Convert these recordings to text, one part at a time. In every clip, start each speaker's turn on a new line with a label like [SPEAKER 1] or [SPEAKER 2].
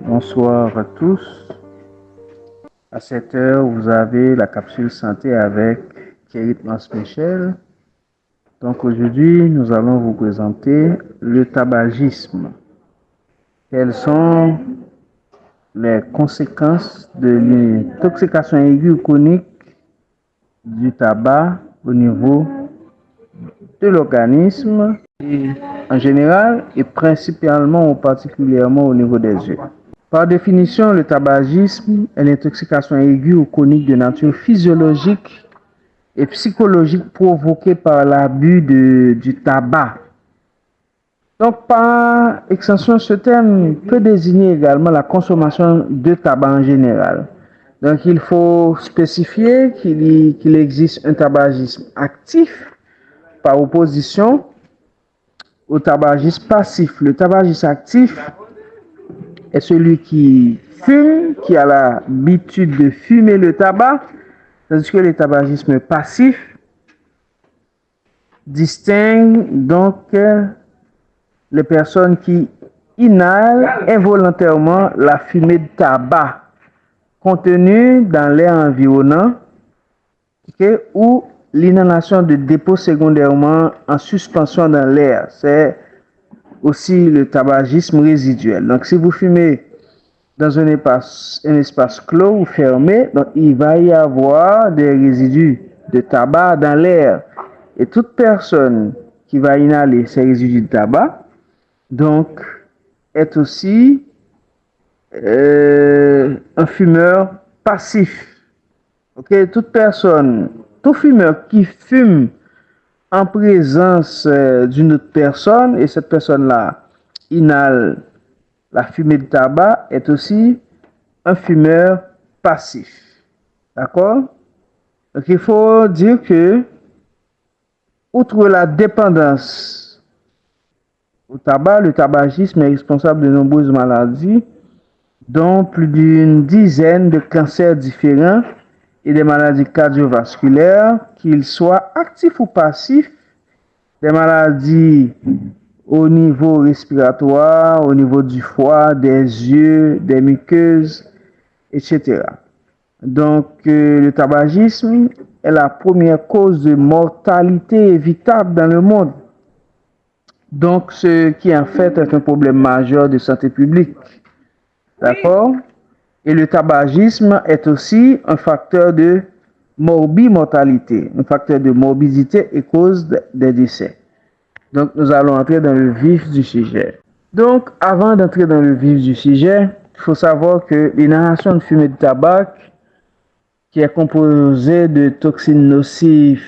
[SPEAKER 1] Bonsoir à tous. À cette heure, vous avez la capsule santé avec Kérit Mas-Michel. Donc aujourd'hui, nous allons vous présenter le tabagisme. Quelles sont les conséquences de l'intoxication aiguë ou chronique du tabac au niveau de l'organisme en général et principalement ou particulièrement au niveau des yeux. Par définition, le tabagisme est l'intoxication aiguë ou chronique de nature physiologique et psychologique provoquée par l'abus du tabac. Donc, par extension, ce terme peut désigner également la consommation de tabac en général. Donc, il faut spécifier qu'il existe un tabagisme actif par opposition au tabagisme passif. Le tabagisme actif est celui qui fume, qui a l'habitude de fumer le tabac, tandis que le tabagisme passif distingue donc les personnes qui inhalent involontairement la fumée de tabac contenue dans l'air environnant, ou l'inhalation de dépôts secondairement en suspension dans l'air. C'est aussi le tabagisme résiduel. Donc, si vous fumez dans un espace clos ou fermé, donc il va y avoir des résidus de tabac dans l'air. Et toute personne qui va inhaler ces résidus de tabac, donc, est aussi un fumeur passif. Ok, tout fumeur qui fume en présence d'une autre personne et cette personne-là inhale la fumée de tabac est aussi un fumeur passif. D'accord? Donc il faut dire que, outre la dépendance au tabac, le tabagisme est responsable de nombreuses maladies, dont plus d'une dizaine de cancers différents et des maladies cardiovasculaires, qu'ils soient actifs ou passifs, des maladies au niveau respiratoire, au niveau du foie, des yeux, des muqueuses, etc. Donc, le tabagisme est la première cause de mortalité évitable dans le monde. Donc, ce qui en fait est un problème majeur de santé publique. D'accord? Et le tabagisme est aussi un facteur de morbimortalité, un facteur de morbidité et cause des décès. Donc, nous allons entrer dans le vif du sujet. Donc, avant d'entrer dans le vif du sujet, il faut savoir que l'inhalation de fumée de tabac, qui est composée de toxines nocives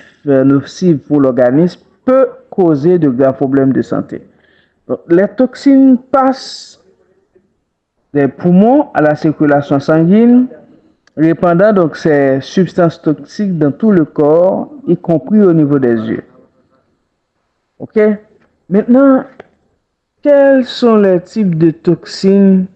[SPEAKER 1] pour l'organisme, peut causer de graves problèmes de santé. Donc, les toxines passent des poumons à la circulation sanguine, répandant donc ces substances toxiques dans tout le corps, y compris au niveau des yeux. Ok? Maintenant, quels sont les types de toxines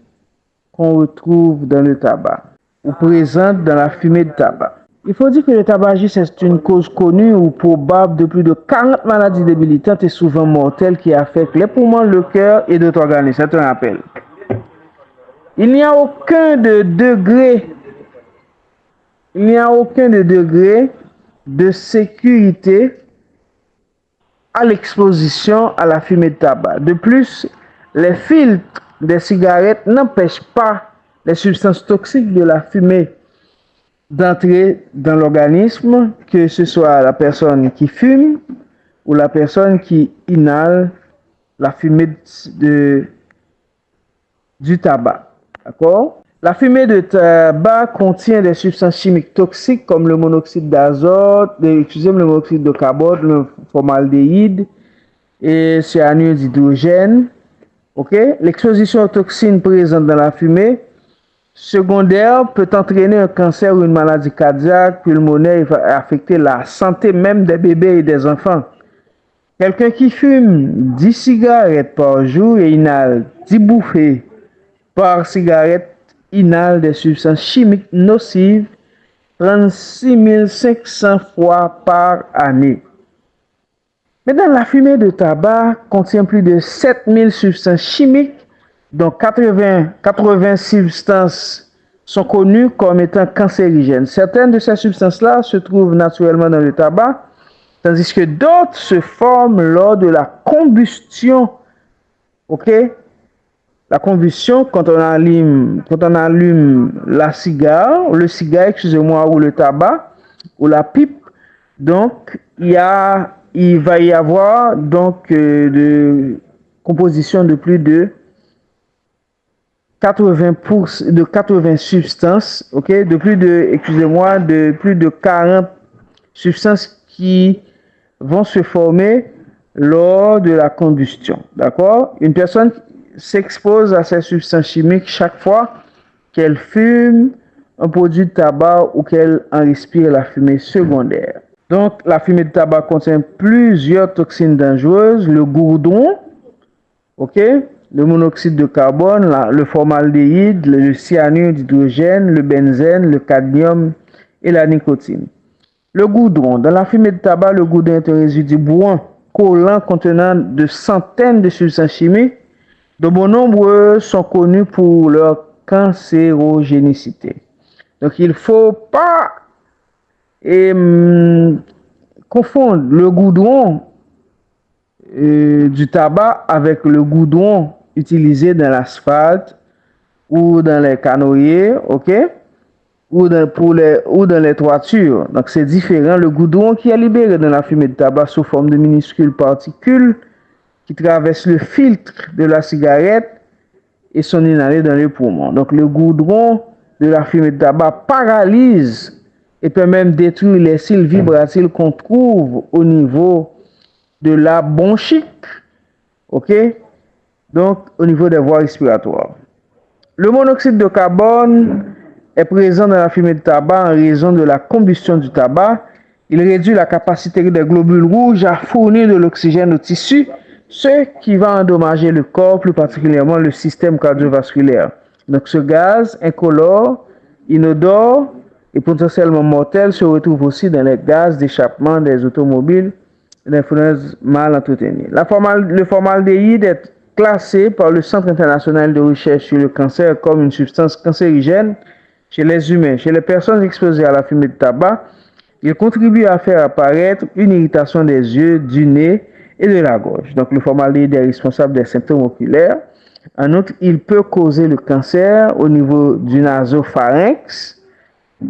[SPEAKER 1] qu'on retrouve dans le tabac ou présentes dans la fumée de tabac? Il faut dire que le tabagisme est une cause connue ou probable de plus de 40 maladies débilitantes et souvent mortelles qui affectent les poumons, le cœur et d'autres organismes. C'est un rappel. Il n'y a aucun degré de sécurité à l'exposition à la fumée de tabac. De plus, les filtres des cigarettes n'empêchent pas les substances toxiques de la fumée d'entrer dans l'organisme, que ce soit la personne qui fume ou la personne qui inhale la fumée du tabac. D'accord? La fumée de tabac contient des substances chimiques toxiques comme le monoxyde d'azote, le monoxyde de carbone, le formaldéhyde et cyanure d'hydrogène. Okay? L'exposition aux toxines présentes dans la fumée secondaire peut entraîner un cancer ou une maladie cardiaque, pulmonaire et va affecter la santé même des bébés et des enfants. Quelqu'un qui fume 10 cigarettes par jour et inhale 10 bouffées par cigarette inhale des substances chimiques nocives 36 500 fois par année. Maintenant, la fumée de tabac contient plus de 7000 substances chimiques Donc 80 substances sont connues comme étant cancérigènes. Certaines de ces substances-là se trouvent naturellement dans le tabac, tandis que d'autres se forment lors de la combustion. Ok? La combustion, quand on allume le cigare, excusez-moi, ou le tabac, ou la pipe, donc il va y avoir donc de composition de plus de 80 substances, ok, de plus de 40 substances qui vont se former lors de la combustion, d'accord? Une personne s'expose à ces substances chimiques chaque fois qu'elle fume un produit de tabac ou qu'elle en respire la fumée secondaire. Donc, la fumée de tabac contient plusieurs toxines dangereuses, le goudron, ok, le monoxyde de carbone, le formaldéhyde, le cyanure d'hydrogène, le benzène, le cadmium et la nicotine. Le goudron. Dans la fumée de tabac, le goudron est un résidu bouillant, collant, contenant de centaines de substances chimiques, dont bon nombre sont connus pour leur cancérogénicité. Donc, il ne faut pas confondre le goudron du tabac avec le goudron utilisé dans l'asphalte ou dans les canoës, ok, ou dans les toitures. Donc c'est différent. Le goudron qui est libéré dans la fumée de tabac sous forme de minuscules particules qui traversent le filtre de la cigarette et sont inhalées dans les poumons. Donc le goudron de la fumée de tabac paralyse et peut même détruire les cils vibratiles qu'on trouve au niveau de la bronchite, ok, donc au niveau des voies respiratoires. Le monoxyde de carbone est présent dans la fumée de tabac en raison de la combustion du tabac. Il réduit la capacité des globules rouges à fournir de l'oxygène au tissu, ce qui va endommager le corps, plus particulièrement le système cardiovasculaire. Donc ce gaz incolore, inodore et potentiellement mortel se retrouve aussi dans les gaz d'échappement des automobiles et des fournaises mal entretenues. Le formaldéhyde est classé par le Centre international de recherche sur le cancer comme une substance cancérigène chez les humains. Chez les personnes exposées à la fumée de tabac, il contribue à faire apparaître une irritation des yeux, du nez et de la gorge. Donc le formaldéhyde est responsable des symptômes oculaires. En outre, il peut causer le cancer au niveau du nasopharynx,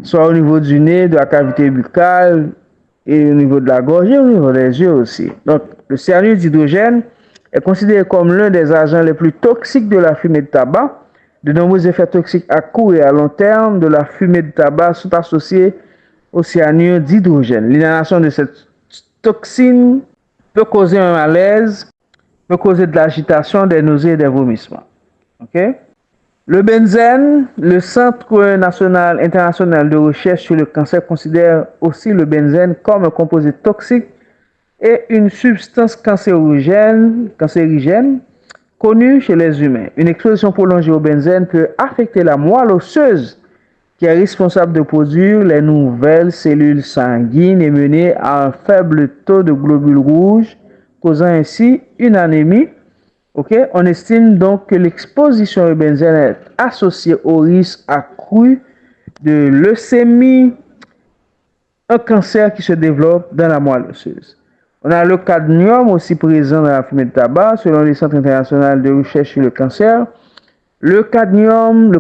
[SPEAKER 1] soit au niveau du nez, de la cavité buccale et au niveau de la gorge et au niveau des yeux aussi. Donc le cyanure d'hydrogène est considéré comme l'un des agents les plus toxiques de la fumée de tabac. De nombreux effets toxiques à court et à long terme de la fumée de tabac sont associés au cyanure d'hydrogène. L'inhalation de cette toxine peut causer un malaise, peut causer de l'agitation, des nausées et des vomissements. Okay? Le benzène, le Centre international de recherche sur le cancer considère aussi le benzène comme un composé toxique et une substance cancérigène connue chez les humains. Une exposition prolongée au benzène peut affecter la moelle osseuse qui est responsable de produire les nouvelles cellules sanguines et mener à un faible taux de globules rouges, causant ainsi une anémie. Okay? On estime donc que l'exposition au benzène est associée au risque accru de leucémie, un cancer qui se développe dans la moelle osseuse. On a le cadmium aussi présent dans la fumée de tabac, selon le Centre international de recherche sur le cancer. Le cadmium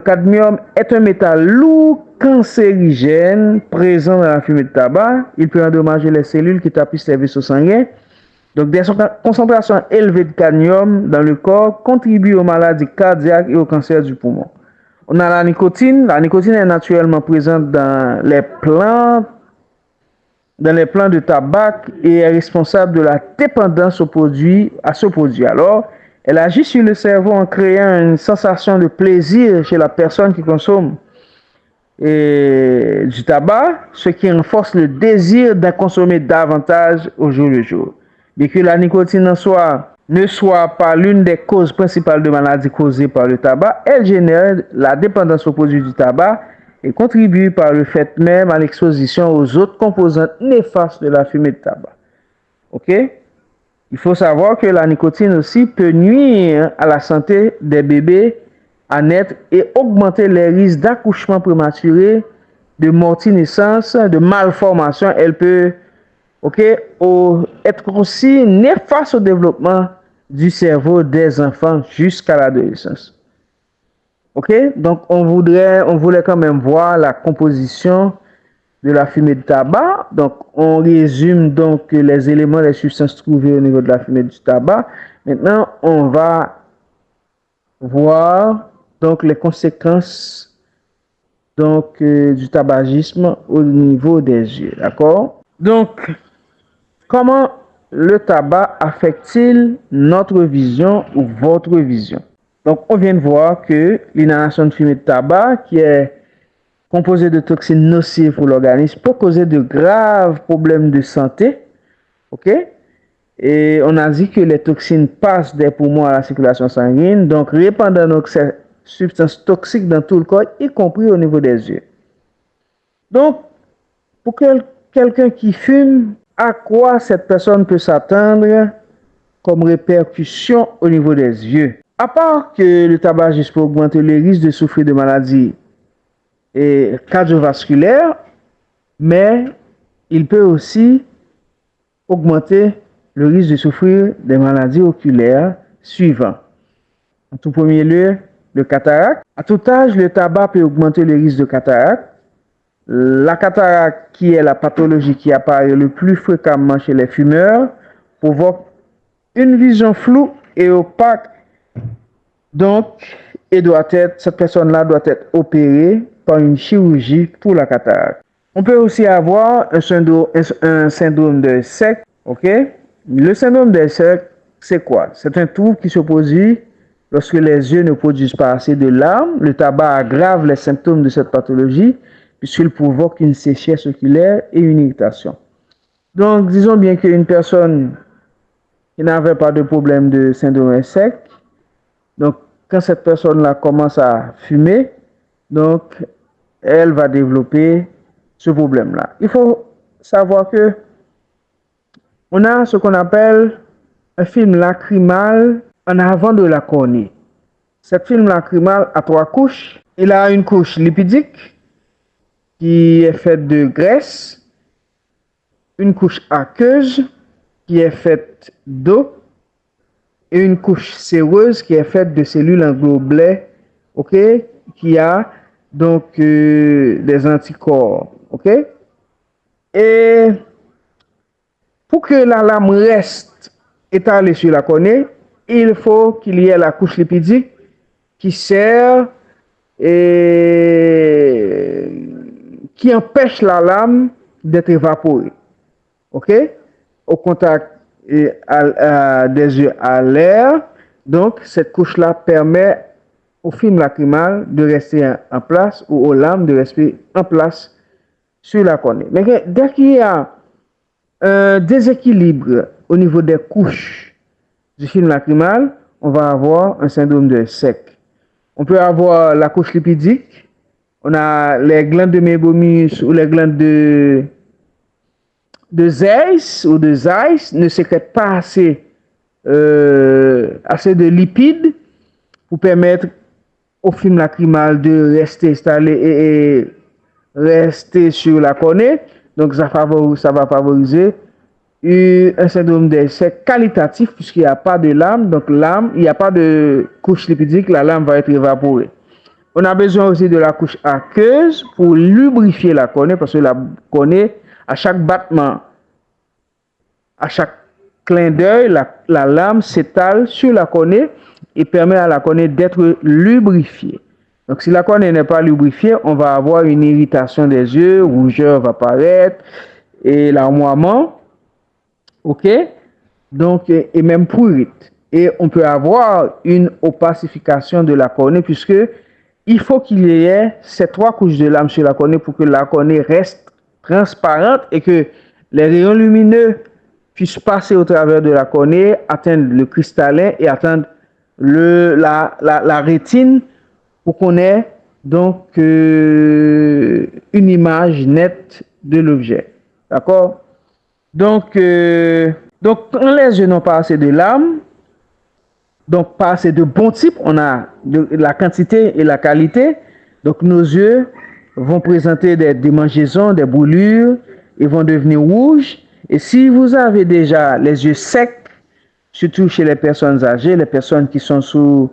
[SPEAKER 1] est un métal lourd cancérigène présent dans la fumée de tabac. Il peut endommager les cellules qui tapissent les vaisseaux sanguins. Donc, des concentrations élevées de cadmium dans le corps contribuent aux maladies cardiaques et au cancer du poumon. On a la nicotine. La nicotine est naturellement présente dans les plantes de tabac et est responsable de la dépendance à ce produit. Alors, elle agit sur le cerveau en créant une sensation de plaisir chez la personne qui consomme du tabac, ce qui renforce le désir d'en consommer davantage au jour le jour. Bien que la nicotine ne soit pas l'une des causes principales de maladies causées par le tabac, elle génère la dépendance aux produits du tabac et contribue par le fait même à l'exposition aux autres composantes néfastes de la fumée de tabac. Ok? Il faut savoir que la nicotine aussi peut nuire à la santé des bébés à naître et augmenter les risques d'accouchement prématuré, de morti-naissance, de malformation. Elle peut être aussi néfaste au développement du cerveau des enfants jusqu'à l'adolescence. Donc on voulait quand même voir la composition de la fumée de tabac. Donc on résume donc les éléments, les substances trouvées au niveau de la fumée du tabac. Maintenant, on va voir donc les conséquences du tabagisme au niveau des yeux. D'accord? Donc, comment le tabac affecte-t-il notre vision ou votre vision? Donc, on vient de voir que l'inhalation de fumée de tabac, qui est composée de toxines nocives pour l'organisme, peut causer de graves problèmes de santé. Et on a dit que les toxines passent des poumons à la circulation sanguine, donc répandant donc ces substances toxiques dans tout le corps, y compris au niveau des yeux. Donc, pour quelqu'un qui fume, à quoi cette personne peut s'attendre comme répercussion au niveau des yeux? À part que le tabagisme peut augmenter le risque de souffrir de maladies cardiovasculaires, mais il peut aussi augmenter le risque de souffrir des maladies oculaires suivantes. En tout premier lieu, le cataracte. À tout âge, le tabac peut augmenter le risque de cataracte. La cataracte, qui est la pathologie qui apparaît le plus fréquemment chez les fumeurs, provoque une vision floue et opaque. Donc, cette personne-là doit être opérée par une chirurgie pour la cataracte. On peut aussi avoir un syndrome de sec. Le syndrome de sec, c'est quoi? C'est un trouble qui se produit lorsque les yeux ne produisent pas assez de larmes. Le tabac aggrave les symptômes de cette pathologie puisqu'il provoque une sécheresse oculaire et une irritation. Donc, disons bien qu'une personne qui n'avait pas de problème de syndrome sec, donc quand cette personne-là commence à fumer, donc elle va développer ce problème-là. Il faut savoir que on a ce qu'on appelle un film lacrymal en avant de la cornée. Cette film lacrymal a 3 couches. Il a une couche lipidique qui est faite de graisse, une couche aqueuse qui est faite d'eau et une couche séreuse qui est faite de cellules en globules, qui a donc des anticorps, Et pour que la lame reste étalée sur la cornée, il faut qu'il y ait la couche lipidique qui sert et qui empêche la lame d'être évaporée. Au contact des yeux à l'air. Donc, cette couche-là permet au film lacrymal de rester en place ou aux lames de rester en place sur la cornée. Mais dès qu'il y a un déséquilibre au niveau des couches du film lacrymal, on va avoir un syndrome de sec. On peut avoir la couche lipidique, on a les glandes de Mébomus ou les glandes de Zeiss ou de Zeiss ne sécrètent pas assez de lipides pour permettre au film lacrymal de rester installé et rester sur la cornée. Donc ça va favoriser un syndrome de sec qualitatif puisqu'il n'y a pas de lame. Donc il n'y a pas de couche lipidique, la lame va être évaporée. On a besoin aussi de la couche aqueuse pour lubrifier la cornée parce que la cornée, à chaque battement, à chaque clin d'œil, la lame s'étale sur la cornée et permet à la cornée d'être lubrifiée. Donc si la cornée n'est pas lubrifiée, on va avoir une irritation des yeux, rougeur va apparaître et larmoiement, donc et même prurite. Et on peut avoir une opacification de la cornée puisque il faut qu'il y ait ces 3 couches de lame sur la cornée pour que la cornée reste transparente et que les rayons lumineux puissent passer au travers de la cornée, atteindre le cristallin et atteindre la rétine pour qu'on ait donc une image nette de l'objet. D'accord? Donc, Donc, quand les yeux n'ont pas assez de larmes, donc pas assez de bons types, on a la quantité et la qualité. Donc, nos yeux vont présenter des démangeaisons, des brûlures, ils vont devenir rouges. Et si vous avez déjà les yeux secs, surtout chez les personnes âgées, les personnes qui sont sous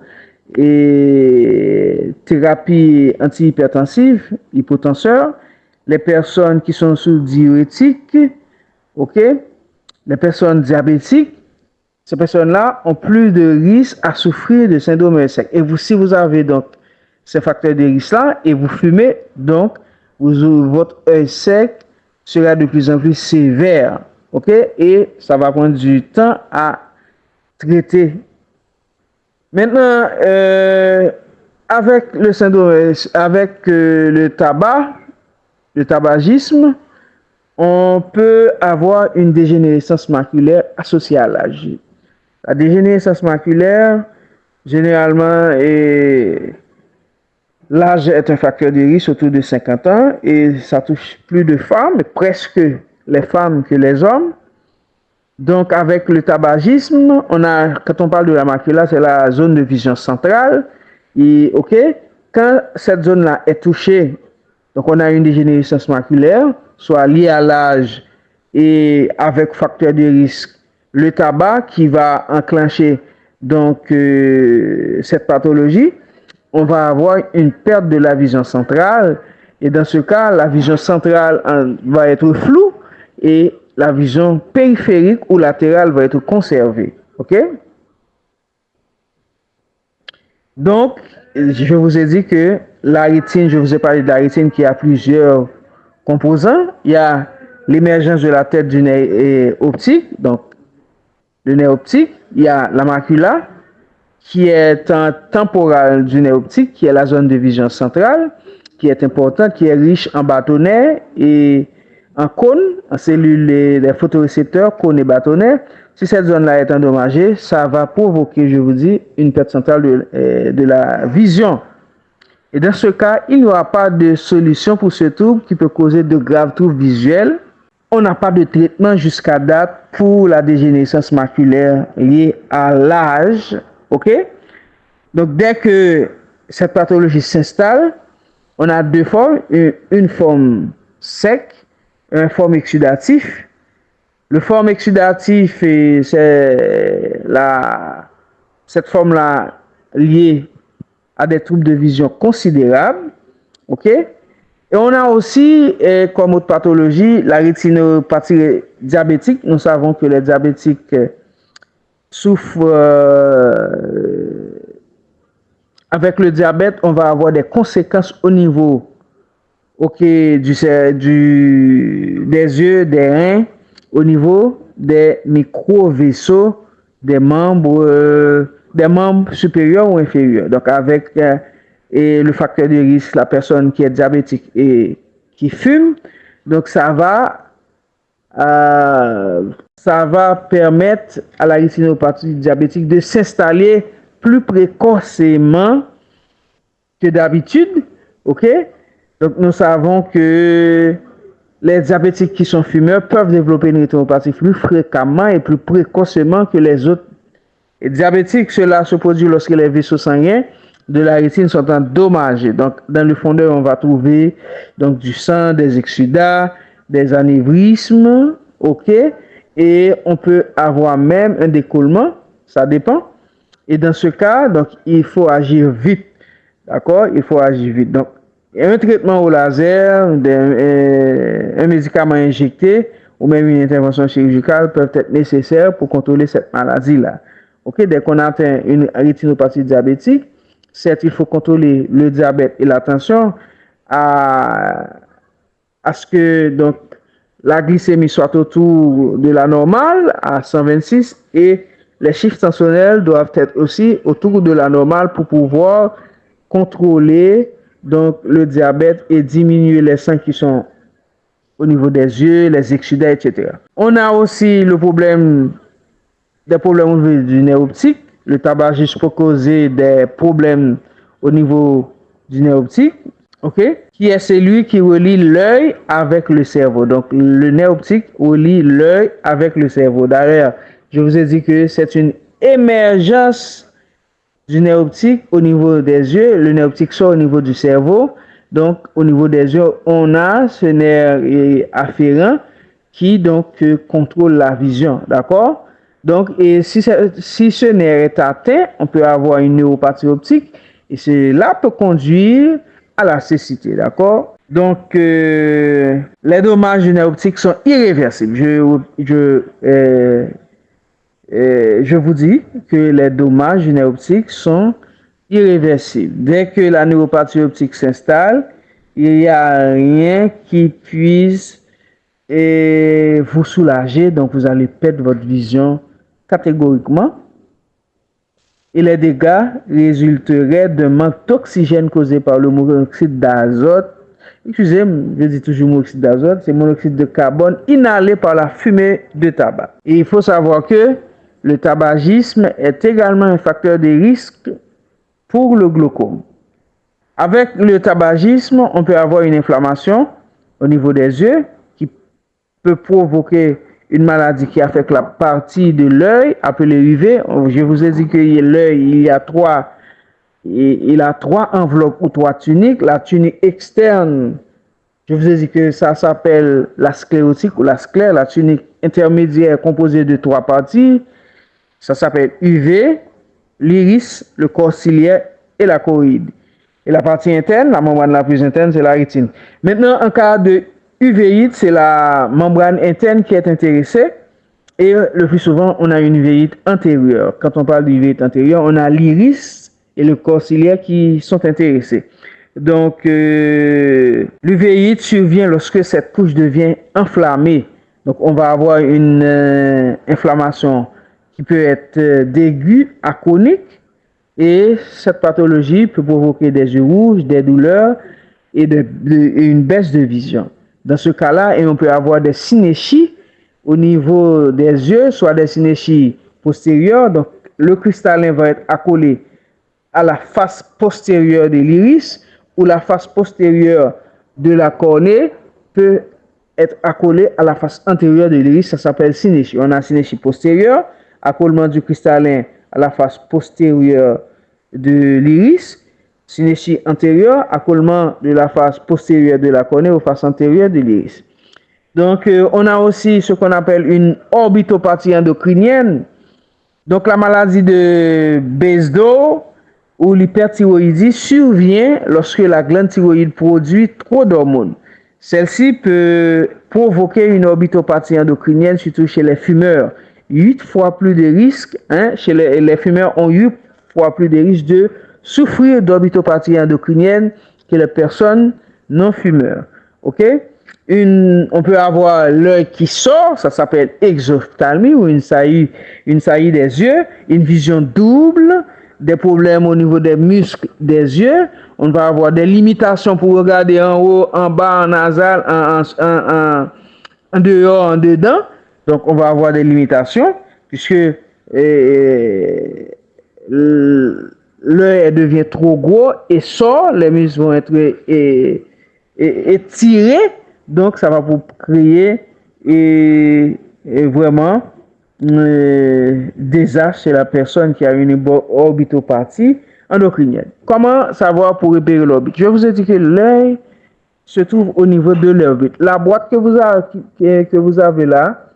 [SPEAKER 1] thérapie antihypertensive, hypotenseur, les personnes qui sont sous diurétique, ok, les personnes diabétiques, ces personnes-là ont plus de risque à souffrir de syndrome sec. Et vous, si vous avez donc ces facteurs de risque-là et vous fumez, donc votre œil sec sera de plus en plus sévère, ok, et ça va prendre du temps à traiter. Maintenant, avec le syndrome, avec le tabac, le tabagisme, on peut avoir une dégénérescence maculaire associée à l'âge. La dégénérescence maculaire, généralement, l'âge est un facteur de risque autour de 50 ans et ça touche plus de femmes, presque les femmes que les hommes. Donc, avec le tabagisme, quand on parle de la macula, c'est la zone de vision centrale. Et, ok, quand cette zone-là est touchée, donc on a une dégénérescence maculaire, soit liée à l'âge et avec facteur de risque, le tabac qui va enclencher donc cette pathologie, on va avoir une perte de la vision centrale. Et dans ce cas, la vision centrale va être floue et la vision périphérique ou latérale va être conservée. OK? Donc, je vous ai dit que la rétine, je vous ai parlé de la rétine qui a plusieurs composants. Il y a l'émergence de la tête du nerf optique, donc le nerf optique. Il y a la macula, qui est un temporal du nerf optique, qui est la zone de vision centrale, qui est importante, qui est riche en bâtonnets et en cônes, en cellules des photorécepteurs, cônes et bâtonnets. Si cette zone-là est endommagée, ça va provoquer, je vous dis, une perte centrale de la vision. Et dans ce cas, il n'y aura pas de solution pour ce trouble qui peut causer de graves troubles visuels. On n'a pas de traitement jusqu'à date pour la dégénérescence maculaire liée à l'âge. OK? Donc, dès que cette pathologie s'installe, on a deux formes. Une forme sec, une forme exudative. Le forme exudatif, c'est cette forme-là liée à des troubles de vision considérables. OK? Et on a aussi, comme autre pathologie, la rétinopathie diabétique. Nous savons que les diabétiques souffrent. Avec le diabète, on va avoir des conséquences au niveau des yeux, des reins, au niveau des micro-vaisseaux des membres supérieurs ou inférieurs. Donc, avec le facteur de risque, la personne qui est diabétique et qui fume, donc ça va permettre à la rétinopathie diabétique de s'installer plus précocement que d'habitude. OK? Donc, nous savons que les diabétiques qui sont fumeurs peuvent développer une rétinopathie plus fréquemment et plus précocement que les autres diabétiques. Cela se produit lorsque les vaisseaux sanguins de la rétine sont endommagés. Donc, dans le fondeur, on va trouver donc, du sang, des exsudats, des anévrismes. OK? Et on peut avoir même un décollement. Ça dépend. Et dans ce cas, donc, il faut agir vite. D'accord? Il faut agir vite. Donc, un traitement au laser, un médicament injecté ou même une intervention chirurgicale peuvent être nécessaires pour contrôler cette maladie-là. OK? Dès qu'on atteint une rétinopathie diabétique, certes, il faut contrôler le diabète et la tension à ce que donc, la glycémie soit autour de la normale à 126 et les chiffres tensionnels doivent être aussi autour de la normale pour pouvoir contrôler donc, le diabète et diminuer les sangs qui sont au niveau des yeux, les exsudats, etc. On a aussi des problèmes au niveau du nerf optique. Le tabagisme peut causer des problèmes au niveau du nerf optique. ok, qui est celui qui relie l'œil avec le cerveau. Donc, le nerf optique relie l'œil avec le cerveau. D'ailleurs, je vous ai dit que c'est une émergence du nerf optique au niveau des yeux. Le nerf optique sort au niveau du cerveau. Donc, au niveau des yeux, on a ce nerf afférent qui donc contrôle la vision. D'accord? Donc, et si ce nerf est atteint, on peut avoir une neuropathie optique et cela peut conduire à la cécité. D'accord? Donc, les dommages du nerf optique sont irréversibles. Je vous dis que les dommages du nerf optique sont irréversibles. Dès que la neuropathie optique s'installe, il n'y a rien qui puisse vous soulager. Donc, vous allez perdre votre vision catégoriquement. Et les dégâts résulteraient d'un manque d'oxygène causé par le monoxyde d'azote. Excusez-moi, je dis toujours monoxyde d'azote, c'est monoxyde de carbone inhalé par la fumée de tabac. Et il faut savoir que le tabagisme est également un facteur de risque pour le glaucome. Avec le tabagisme, on peut avoir une inflammation au niveau des yeux qui peut provoquer une maladie qui affecte la partie de l'œil appelée UV. Je vous ai dit que l'œil, il a trois enveloppes ou trois tuniques. La tunique externe, je vous ai dit que ça s'appelle la sclérotique ou la sclère. La tunique intermédiaire composée de trois parties, ça s'appelle UV, l'iris, le corps ciliaire et la choroïde. Et la partie interne, la membrane la plus interne, c'est la rétine. Maintenant, en cas de uvéite, c'est la membrane interne qui est intéressée. Et le plus souvent, on a une uvéite antérieure. Quand on parle d'uvéite antérieure, on a l'iris et le corps ciliaire qui sont intéressés. Donc, l'uvéite survient lorsque cette couche devient enflammée. Donc, on va avoir une inflammation qui peut être d'aiguë à chronique. Et cette pathologie peut provoquer des yeux rouges, des douleurs et une baisse de vision. Dans ce cas-là, on peut avoir des synéchies au niveau des yeux, soit des synéchies postérieures. Donc, le cristallin va être accolé à la face postérieure de l'iris ou la face postérieure de la cornée peut être accolée à la face antérieure de l'iris. Ça s'appelle synéchie. On a synéchie postérieure, accolement du cristallin à la face postérieure de l'iris, synéchie antérieure, accolement de la face postérieure de la cornée aux faces antérieures de l'iris. Donc, on a aussi ce qu'on appelle une orbitopathie endocrinienne. Donc, la maladie de Basedow ou l'hyperthyroïdie survient lorsque la glande thyroïde produit trop d'hormones. Celle-ci peut provoquer une orbitopathie endocrinienne, surtout chez les fumeurs. 8 fois plus de risques, chez les fumeurs ont 8 fois plus de risques de souffrir d'orbitopathie endocrinienne que les personnes non fumeurs. Ok? On peut avoir l'œil qui sort, ça s'appelle exophthalmie ou une saillie des yeux, une vision double, des problèmes au niveau des muscles des yeux. On va avoir des limitations pour regarder en haut, en bas, en nasal, en dehors, en dedans. Donc, on va avoir des limitations puisque l'œil devient trop gros et sort, les muscles vont être étirés. Donc, ça va vous créer vraiment désastre chez la personne qui a une orbitopathie endocrinienne. Comment savoir pour repérer l'orbite? Je vous ai dit que l'œil se trouve au niveau de l'orbite. La boîte que vous avez là,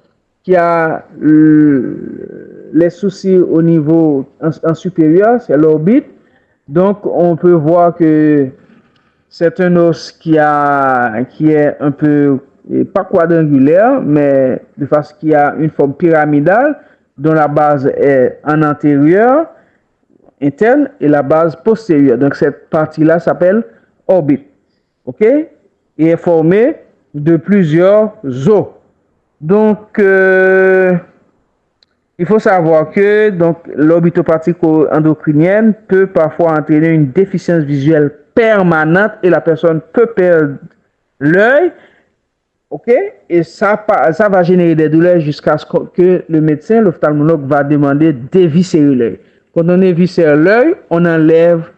[SPEAKER 1] qui a les soucis au niveau en supérieur, c'est l'orbite. Donc, on peut voir que c'est un os qui est un peu, pas quadrangulaire, mais de façon qui a une forme pyramidale, dont la base est en antérieur, interne, et la base postérieure. Donc, cette partie-là s'appelle orbite. OK? Et est formée de plusieurs os. Donc, il faut savoir que l'orbitopathie endocrinienne peut parfois entraîner une déficience visuelle permanente et la personne peut perdre l'œil. OK? Et ça va générer des douleurs jusqu'à ce que le médecin, l'ophtalmologue, va demander d'éviscérer l'œil. Quand on éviscère l'œil, on enlève,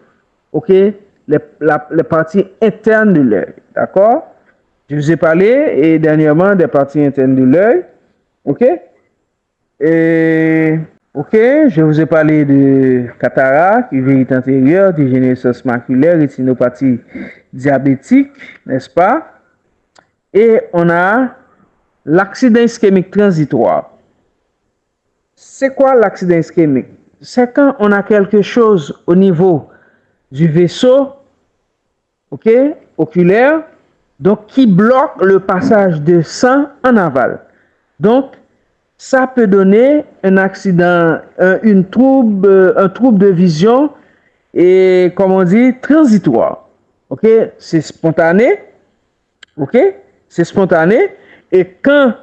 [SPEAKER 1] OK, les parties internes de l'œil. D'accord? Je vous ai parlé et dernièrement des parties internes de l'œil. OK? Et OK, je vous ai parlé de cataracte, uvérité antérieure, dégénérescence maculaire, rétinopathie diabétique, n'est-ce pas? Et on a l'accident ischémique transitoire. C'est quoi l'accident ischémique? C'est quand on a quelque chose au niveau du vaisseau, OK, oculaire, donc qui bloque le passage de sang en aval. Donc, ça peut donner un accident, un trouble de vision et, comme on dit, transitoire. OK, c'est spontané. OK, c'est spontané. Et quand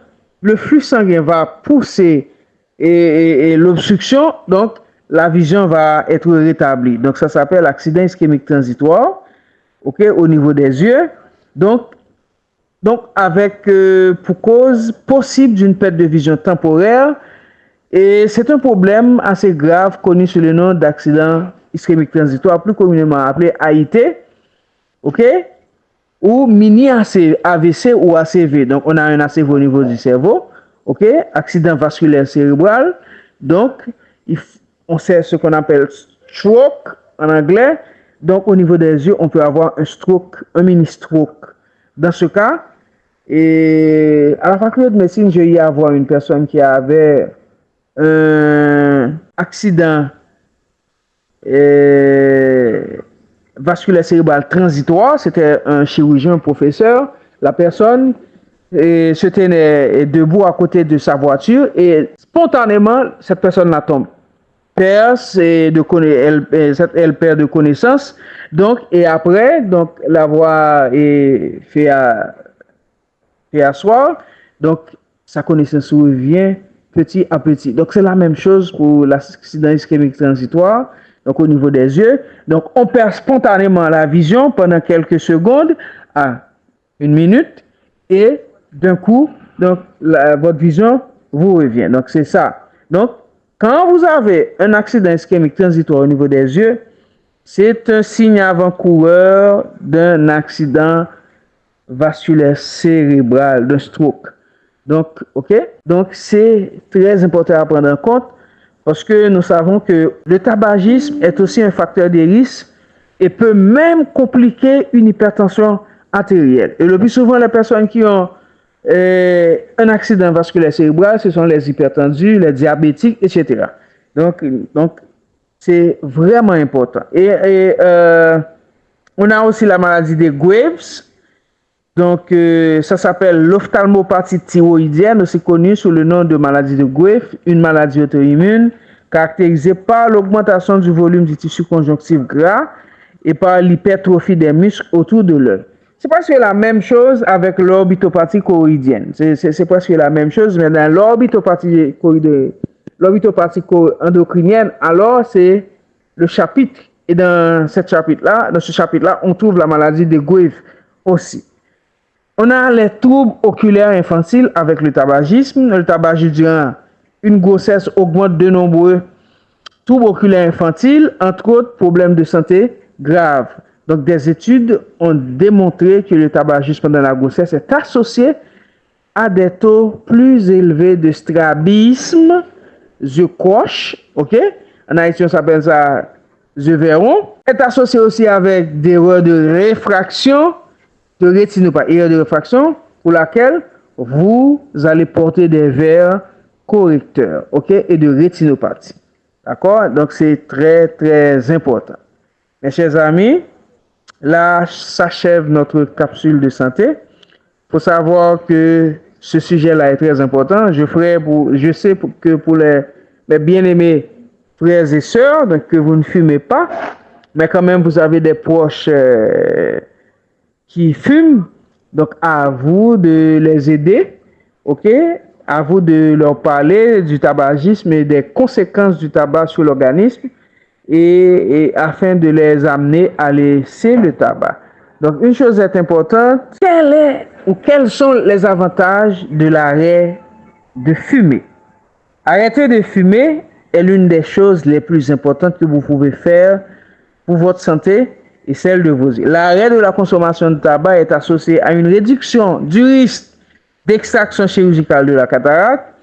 [SPEAKER 1] le flux sanguin va pousser et l'obstruction, donc la vision va être rétablie. Donc, ça s'appelle accident ischémique transitoire. OK, au niveau des yeux. Donc avec pour cause possible d'une perte de vision temporaire. Et c'est un problème assez grave connu sous le nom d'accident ischémique transitoire, plus communément appelé AIT, OK, ou mini AVC ou ACV. Donc, on a un ACV au niveau du cerveau, OK, accident vasculaire cérébral. Donc, on sait ce qu'on appelle stroke en anglais. Donc, au niveau des yeux, on peut avoir un stroke, un mini stroke. Dans ce cas, et à la faculté de médecine, j'ai eu à voir une personne qui avait un accident vasculaire cérébral transitoire. C'était un chirurgien, un professeur. La personne se tenait debout à côté de sa voiture et spontanément, cette personne-là tombe. Elle perd de connaissance. Donc, et après, donc, la voix est fait asseoir. Donc, sa connaissance revient petit à petit. Donc, c'est la même chose pour l'accident ischémique transitoire. Donc, au niveau des yeux. Donc, on perd spontanément la vision pendant quelques secondes à une minute. Et d'un coup, donc, votre vision vous revient. Donc, c'est ça. Donc, quand vous avez un accident ischémique transitoire au niveau des yeux, c'est un signe avant-coureur d'un accident vasculaire cérébral, d'un stroke. Donc, OK? Donc, c'est très important à prendre en compte parce que nous savons que le tabagisme est aussi un facteur de risque et peut même compliquer une hypertension artérielle. Et le plus souvent, les personnes qui ont un accident vasculaire cérébral, ce sont les hypertendus, les diabétiques, etc. Donc c'est vraiment important. Et on a aussi la maladie de Graves. Donc, ça s'appelle l'ophtalmopathie thyroïdienne, aussi connue sous le nom de maladie de Graves, une maladie auto-immune caractérisée par l'augmentation du volume du tissu conjonctif gras et par l'hypertrophie des muscles autour de l'œil. C'est presque la même chose avec l'orbitopathie choroïdienne. C'est presque la même chose, mais dans l'orbitopathie endocrinienne, alors c'est le chapitre. Et dans ce chapitre-là, on trouve la maladie de Graves aussi. On a les troubles oculaires infantiles avec le tabagisme. Le tabagisme durant une grossesse augmente de nombreux troubles oculaires infantiles, entre autres problèmes de santé graves. Donc, des études ont démontré que le tabagisme pendant la grossesse est associé à des taux plus élevés de strabisme, yeux croche, OK? En Haïti, on s'appelle ça yeux verron. Est associé aussi avec des erreurs de réfraction, de rétinopathie, erreur de réfraction, pour laquelle vous allez porter des verres correcteurs, OK? Et de rétinopathie. D'accord? Donc, c'est très, très important. Mes chers amis, là s'achève notre capsule de santé. Il faut savoir que ce sujet-là est très important. Je sais que pour les bien-aimés frères et sœurs, donc que vous ne fumez pas, mais quand même vous avez des proches qui fument, donc à vous de les aider, ok? À vous de leur parler du tabagisme et des conséquences du tabac sur l'organisme et afin de les amener à laisser le tabac. Donc une chose est importante, quels sont les avantages de l'arrêt de fumer? Arrêter de fumer est l'une des choses les plus importantes que vous pouvez faire pour votre santé et celle de vos yeux. L'arrêt de la consommation de tabac est associé à une réduction du risque d'extraction chirurgicale de la cataracte,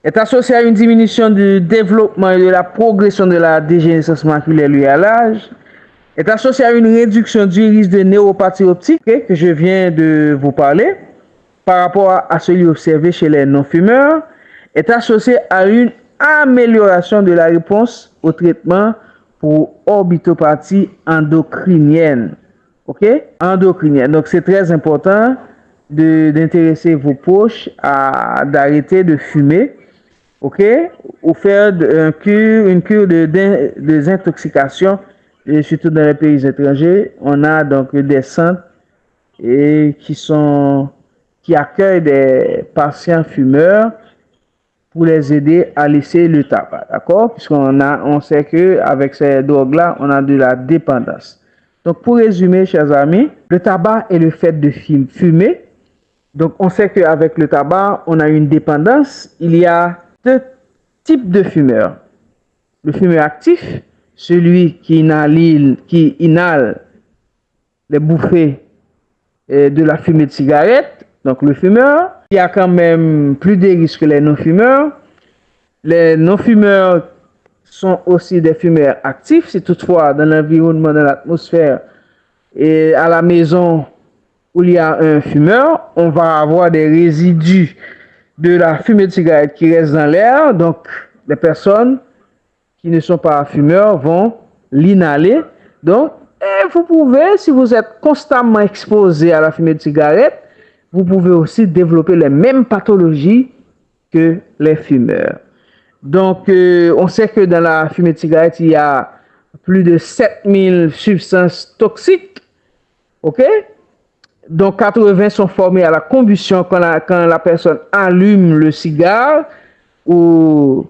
[SPEAKER 1] est associé à une diminution du développement et de la progression de la dégénérescence maculaire liée à l'âge, est associé à une réduction du risque de neuropathie optique que je viens de vous parler par rapport à celui observé chez les non-fumeurs, est associé à une amélioration de la réponse au traitement pour orbitopathie endocrinienne. OK? Endocrinienne. Donc, c'est très important d'intéresser vos proches d'arrêter de fumer. OK? Ou faire une cure de désintoxication, et surtout dans les pays étrangers. On a donc des centres qui accueillent des patients fumeurs pour les aider à laisser le tabac, d'accord? Puisqu'on sait qu'avec ces drogues-là, on a de la dépendance. Donc, pour résumer, chers amis, le tabac est le fait de fumer. Donc, on sait qu'avec le tabac, on a une dépendance. Il y a deux types de fumeurs. Le fumeur actif, celui qui inhale les bouffées de la fumée de cigarette. Donc, le fumeur, il y a quand même plus de risques que les non-fumeurs. Les non-fumeurs sont aussi des fumeurs actifs. Si toutefois, dans l'environnement, dans l'atmosphère et à la maison où il y a un fumeur, on va avoir des résidus de la fumée de cigarette qui restent dans l'air. Donc, les personnes qui ne sont pas fumeurs vont l'inhaler. Donc, vous pouvez, si vous êtes constamment exposé à la fumée de cigarette, vous pouvez aussi développer les mêmes pathologies que les fumeurs. Donc, on sait que dans la fumée de cigarette, il y a plus de 7000 substances toxiques. OK? Donc, 80 sont formées à la combustion quand la personne allume le cigare ou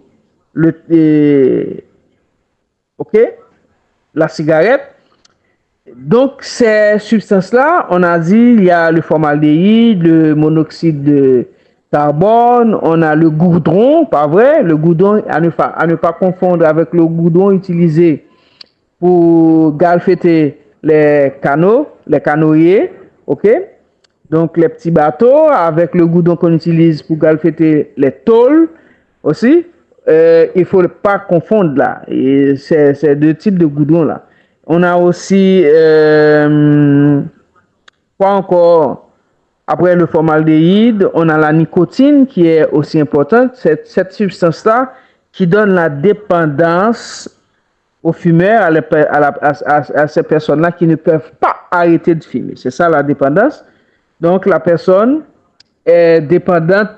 [SPEAKER 1] la cigarette. Donc, ces substances-là, on a dit, il y a le formaldéhyde, le monoxyde de carbone, on a le goudron, pas vrai? Le goudron, à ne pas confondre avec le goudron utilisé pour galfêter les canoës, ok? Donc, les petits bateaux, avec le goudron qu'on utilise pour galfêter les tôles aussi. Il ne faut pas confondre là. C'est deux types de goudron là. On a aussi, quoi encore, après le formaldéhyde, on a la nicotine qui est aussi importante. Cette substance-là qui donne la dépendance aux fumeurs, à ces personnes-là qui ne peuvent pas arrêter de fumer. C'est ça la dépendance. Donc la personne est dépendante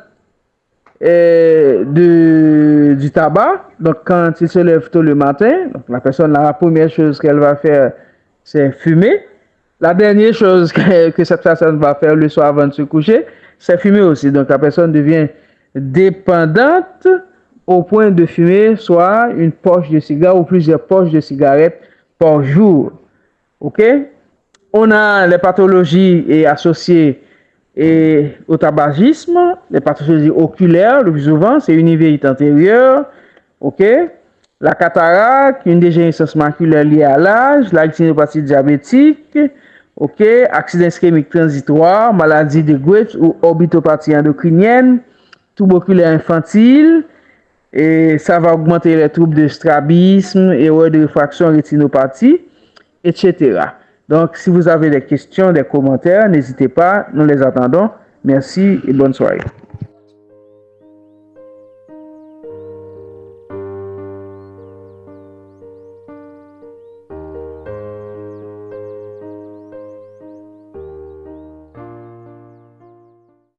[SPEAKER 1] du tabac. Donc quand il se lève tôt le matin, donc la personne, la première chose qu'elle va faire, c'est fumer. La dernière chose que cette personne va faire le soir avant de se coucher, c'est fumer aussi. Donc la personne devient dépendante au point de fumer soit une poche de cigare ou plusieurs poches de cigarettes par jour. OK? On a les pathologies associées au tabagisme, les pathologies oculaires, le plus souvent, c'est une uveitis antérieure. OK? La cataracte, une dégénérescence maculaire liée à l'âge, la rétinopathie diabétique, OK? Accident ischémique transitoire, maladie de Graves ou orbitopathie endocrinienne, tuberculose infantile, et ça va augmenter les troubles de strabisme, erreur de réfraction, rétinopathie, etc. Donc, si vous avez des questions, des commentaires, n'hésitez pas, nous les attendons. Merci et bonne soirée.